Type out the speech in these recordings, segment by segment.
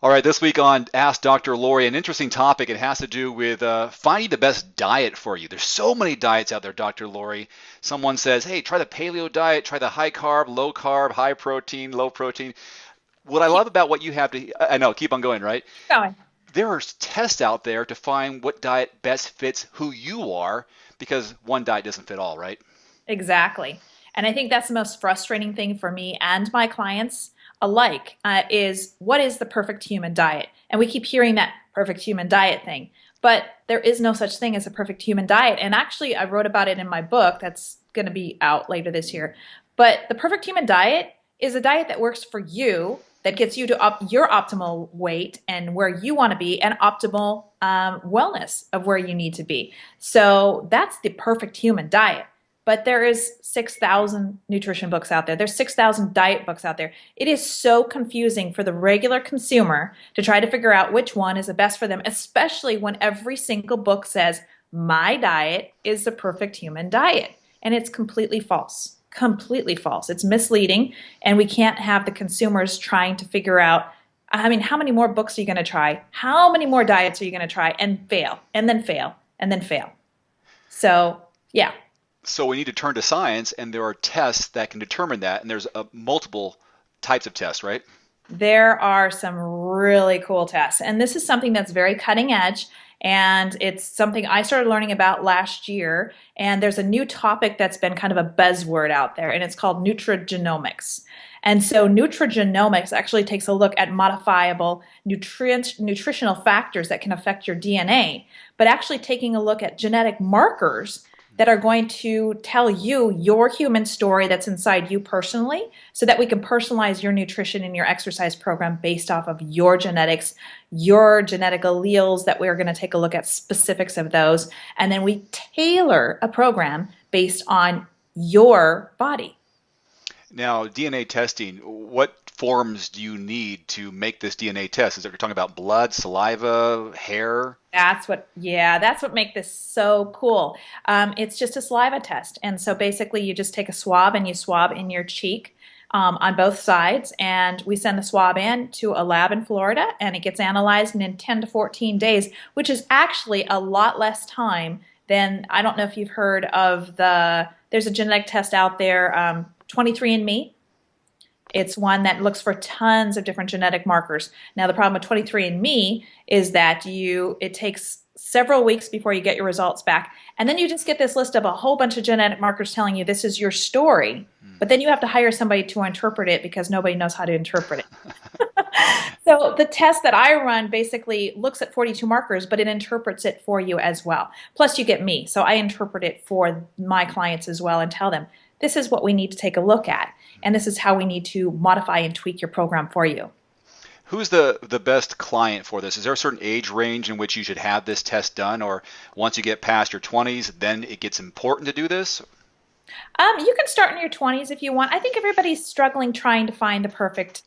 All right, this week on Ask Dr. Lori, an interesting topic. It has to do with finding the best diet for you. There's so many diets out there, Dr. Lori. Someone says, hey, try the paleo diet, try the high carb, low carb, high protein, low protein. What I love Keep about what you have to, I know, keep on going, right? going. There are tests out there to find what diet best fits who you are because one diet doesn't fit all, right? Exactly. And I think that's the most frustrating thing for me and my clients alike is what is the perfect human diet? And we keep hearing that perfect human diet thing, but there is no such thing as a perfect human diet. And actually, I wrote about it in my book that's going to be out later this year. But the perfect human diet is a diet that works for you, that gets you to your optimal weight and where you want to be, and optimal wellness of where you need to be. So that's the perfect human diet. But there is 6,000 nutrition books out there. There's 6,000 diet books out there. It is so confusing for the regular consumer to try to figure out which one is the best for them, especially when every single book says, my diet is the perfect human diet. And it's completely false. Completely false. It's misleading. And we can't have the consumers trying to figure out, I mean, how many more books are you going to try? How many more diets are you going to try and fail and then fail and then fail? So, yeah. So we need to turn to science, and there are tests that can determine that, and there's multiple types of tests, right? There are some really cool tests. And this is something that's very cutting edge. And it's something I started learning about last year. And there's a new topic that's been kind of a buzzword out there, and it's called nutrigenomics. And so nutrigenomics actually takes a look at modifiable nutritional factors that can affect your DNA, but actually taking a look at genetic markers that are going to tell you your human story that's inside you personally so that we can personalize your nutrition and your exercise program based off of your genetics, your genetic alleles that we're going to take a look at specifics of those. And then we tailor a program based on your body. Now, DNA testing, what forms do you need to make this DNA test? Is it, you're talking about blood, saliva, hair? That's what makes this so cool. It's just a saliva test. And so basically, you just take a swab and you swab in your cheek on both sides. And we send the swab in to a lab in Florida and it gets analyzed in 10 to 14 days, which is actually a lot less time than, I don't know if you've heard of there's a genetic test out there, 23andMe. It's one that looks for tons of different genetic markers. Now, the problem with 23andMe is that it takes several weeks before you get your results back. And then you just get this list of a whole bunch of genetic markers telling you this is your story. But then you have to hire somebody to interpret it because nobody knows how to interpret it. So the test that I run basically looks at 42 markers, but it interprets it for you as well. Plus you get me. So I interpret it for my clients as well and tell them, this is what we need to take a look at. And this is how we need to modify and tweak your program for you. Who's the best client for this? Is there a certain age range in which you should have this test done, or once you get past your 20s, then it gets important to do this? You can start in your 20s if you want. I think everybody's struggling trying to find the perfect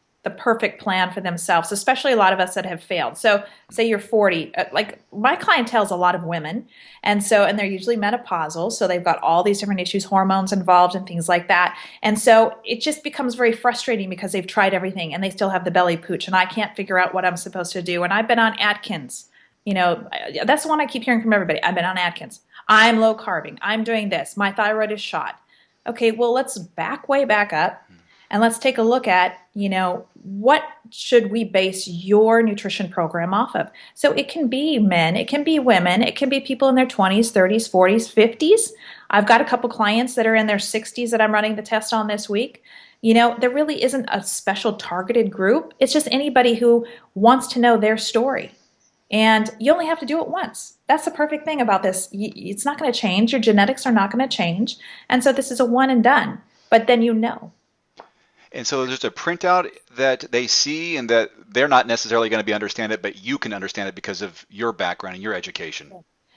plan for themselves, especially a lot of us that have failed. So, say you're 40, like my clientele is a lot of women, and they're usually menopausal, so they've got all these different issues, hormones involved, and things like that. And so it just becomes very frustrating because they've tried everything and they still have the belly pooch, and I can't figure out what I'm supposed to do. And I've been on Atkins. That's the one I keep hearing from everybody. I've been on Atkins. I'm low carbing. I'm doing this. My thyroid is shot. Okay, well, let's way back up and let's take a look at, what should we base your nutrition program off of? So it can be men, it can be women, it can be people in their 20s, 30s, 40s, 50s. I've got a couple clients that are in their 60s that I'm running the test on this week. There really isn't a special targeted group. It's just anybody who wants to know their story. And you only have to do it once. That's the perfect thing about this. It's not going to change. Your genetics are not going to change. And so this is a one and done. But then you know. And so there's a printout that they see and that they're not necessarily going to be understand it, but you can understand it because of your background and your education.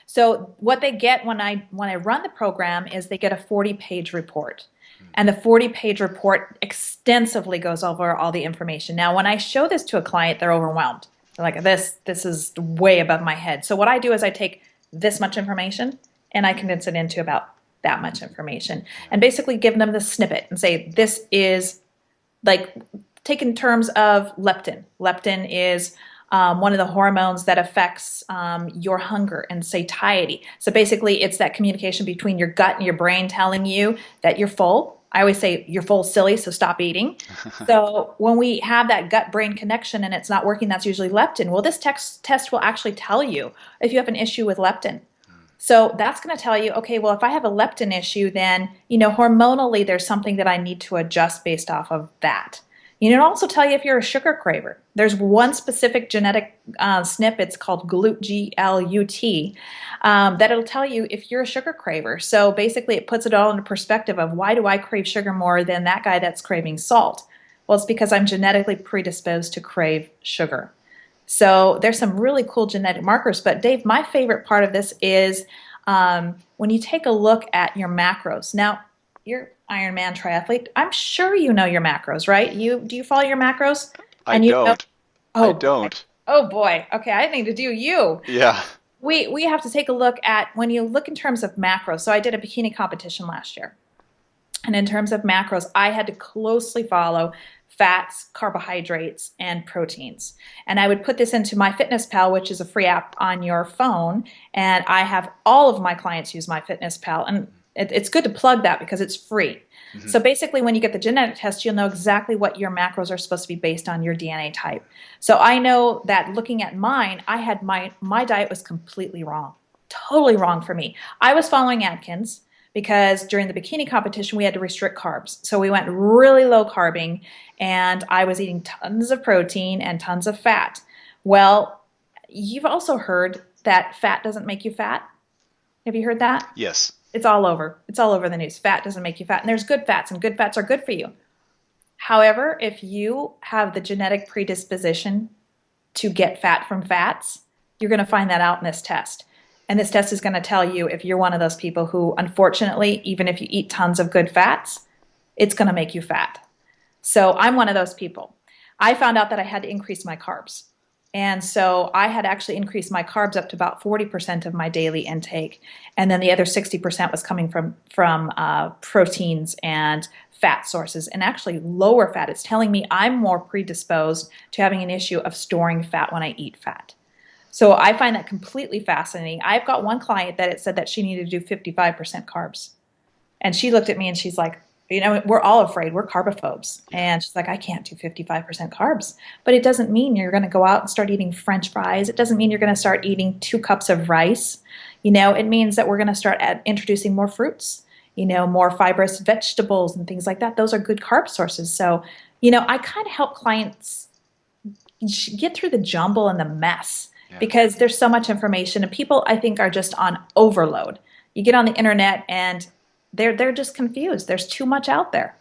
So what they get when I run the program is they get a 40-page report. And the 40-page report extensively goes over all the information. Now, when I show this to a client, they're overwhelmed. They're like, this is way above my head. So what I do is I take this much information and I condense it into about that much information and basically give them the snippet and say, this is like take in terms of leptin. Leptin is one of the hormones that affects your hunger and satiety. So basically, it's that communication between your gut and your brain telling you that you're full. I always say you're full, silly, so stop eating. So when we have that gut-brain connection and it's not working, that's usually leptin. Well, this test will actually tell you if you have an issue with leptin. So that's going to tell you, okay, well, if I have a leptin issue, then, hormonally, there's something that I need to adjust based off of that. It'll also tell you if you're a sugar craver. There's one specific genetic SNP, it's called GLUT, that it'll tell you if you're a sugar craver. So basically it puts it all into perspective of why do I crave sugar more than that guy that's craving salt? Well, it's because I'm genetically predisposed to crave sugar. So there's some really cool genetic markers. But Dave, my favorite part of this is when you take a look at your macros. Now, you're Ironman triathlete. I'm sure you know your macros, right? Do you follow your macros? I don't. I don't. Boy. Oh boy. Okay, I need to do you. Yeah. We have to take a look at when you look in terms of macros. So I did a bikini competition last year. And in terms of macros, I had to closely follow fats, carbohydrates, and proteins. And I would put this into MyFitnessPal, which is a free app on your phone. And I have all of my clients use MyFitnessPal. And it's good to plug that because it's free. Mm-hmm. So basically, when you get the genetic test, you'll know exactly what your macros are supposed to be based on your DNA type. So I know that looking at mine, I had my diet was completely wrong, totally wrong for me. I was following Atkins because during the bikini competition, we had to restrict carbs. So we went really low carbing, and I was eating tons of protein and tons of fat. Well, you've also heard that fat doesn't make you fat. Have you heard that? Yes. It's all over. It's all over the news. Fat doesn't make you fat. And there's good fats, and good fats are good for you. However, if you have the genetic predisposition to get fat from fats, you're going to find that out in this test. And this test is going to tell you if you're one of those people who, unfortunately, even if you eat tons of good fats, it's going to make you fat. So I'm one of those people. I found out that I had to increase my carbs. And so I had actually increased my carbs up to about 40% of my daily intake. And then the other 60% was coming from proteins and fat sources, and actually lower fat. It's telling me I'm more predisposed to having an issue of storing fat when I eat fat. So I find that completely fascinating. I've got one client that it said that she needed to do 55% carbs. And she looked at me and she's like, we're all afraid. We're carbophobes. And she's like, I can't do 55% carbs. But it doesn't mean you're going to go out and start eating French fries. It doesn't mean you're going to start eating 2 cups of rice. It means that we're going to start introducing more fruits, more fibrous vegetables and things like that. Those are good carb sources. So, I kind of help clients get through the jumble and the mess because there's so much information. And people, I think, are just on overload. You get on the internet and they're just confused. There's too much out there.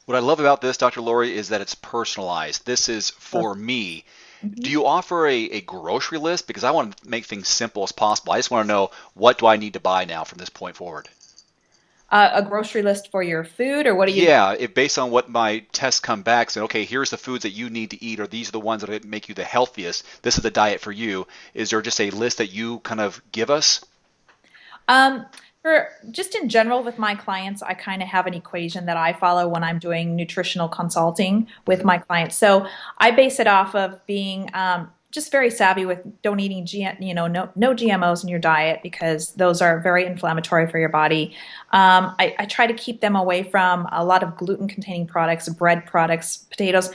What I love about this, Dr. Lori, is that it's personalized. This is for me. Mm-hmm. Do you offer a grocery list? Because I want to make things simple as possible. I just want to know, what do I need to buy now from this point forward? A grocery list for your food, or what do you? Yeah, if based on what my tests come back, say, okay, here's the foods that you need to eat, or these are the ones that make you the healthiest. This is the diet for you. Is there just a list that you kind of give us? For just in general with my clients, I kind of have an equation that I follow when I'm doing nutritional consulting with my clients. So I base it off of being just very savvy with don't eating no GMOs in your diet, because those are very inflammatory for your body. I try to keep them away from a lot of gluten-containing products, bread products, potatoes.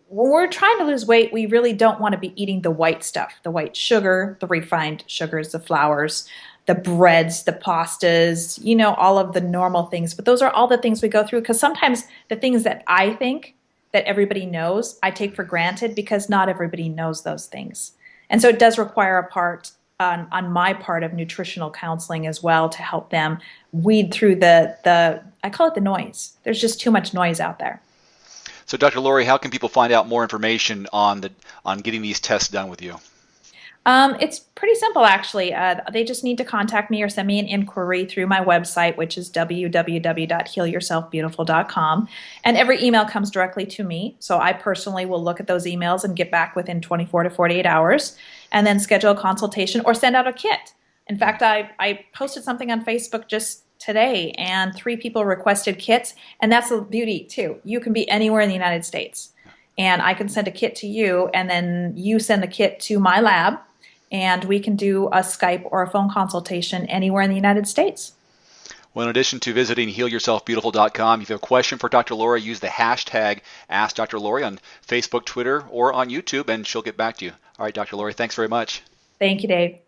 When we're trying to lose weight, we really don't want to be eating the white stuff, the white sugar, the refined sugars, the flours, the breads, the pastas, all of the normal things. But those are all the things we go through, because sometimes the things that I think that everybody knows, I take for granted, because not everybody knows those things. And so it does require a part on my part of nutritional counseling as well to help them weed through the I call it the noise. There's just too much noise out there. So Dr. Lori, how can people find out more information on getting these tests done with you? It's pretty simple, actually. They just need to contact me or send me an inquiry through my website, which is www.healyourselfbeautiful.com. And every email comes directly to me. So I personally will look at those emails and get back within 24 to 48 hours, and then schedule a consultation or send out a kit. In fact, I posted something on Facebook just today, and 3 people requested kits. And that's the beauty, too. You can be anywhere in the United States. and I can send a kit to you, and then you send the kit to my lab, and we can do a Skype or a phone consultation anywhere in the United States. Well, in addition to visiting healyourselfbeautiful.com, if you have a question for Dr. Lori, use the hashtag Ask Dr. Lori on Facebook, Twitter, or on YouTube, and she'll get back to you. All right, Dr. Lori, thanks very much. Thank you, Dave.